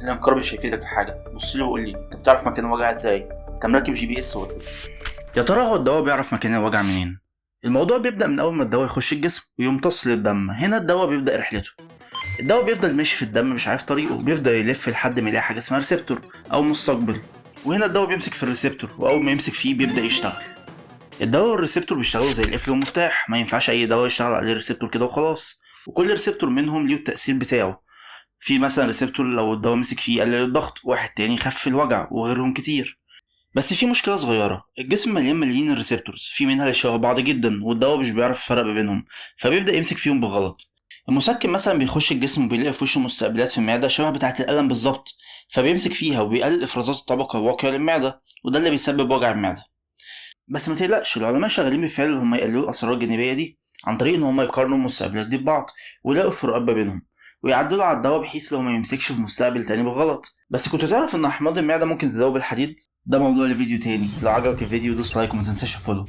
الانقار مش هيفيدك في حاجه. بص لي وقول لي انت بتعرف مكان الوجع ازاي؟ انت مركب GPS ولا إيه؟ يا ترى هو الدواء بيعرف مكان الوجع منين؟ الموضوع بيبدأ من أول ما الدواء يخش الجسم ويمتص للدم. هنا الدواء بيبدأ رحلته. الدواء بيفضل ماشي في الدم مش عارف طريقه، بيفضل يلف لحد ما يلاقي حاجة اسمها ريسبتور أو مستقبل، وهنا الدواء بيمسك في الريسبتور، وأول ما يمسك فيه بيبدأ يشتغل. الدواء والريسبتور بيشتغلوا زي القفل والمفتاح، ما ينفعش أي دواء يشتغل عليه ريسبتور كده وخلاص، وكل ريسبتور منهم ليه التأثير بتاعه. في مثلا ريسبتور لو الدواء مسك فيه يقلل الضغط، واحد تاني يخفف الوجع، وغيرهم كتير. بس في مشكلة صغيرة، الجسم مليان ملايين الريسبتورز، في منها اللي شبه بعض جدا والدواء مش بيعرف يفرق ما بينهم، فبيبدأ يمسك فيهم بغلط. المسكن مثلا بيخش الجسم وبيلاقي في وشه مستقبلات في المعدة شبه بتاعة القلم بالظبط، فبيمسك فيها وبيقلل افرازات الطبقة الواقية للمعدة، وده اللي بيسبب وجع المعدة. بس ما تقلقش، العلماء شغالين بالفعل ان هم يقللوا الاسرار الجانبية دي عن طريق ان هم يقارنوا المستقبلات دي ببعض ويلاقوا الفروقات ما بينهم، ويعدلوا على الدواء بحيث لو ما يمسكش في مستقبل تاني بالغلط. بس كنت تعرف ان احماض المعدة ممكن تدوب الحديد؟ ده موضوع لفيديو تاني. لو عجبك الفيديو دوس لايك وما تنساش فولو.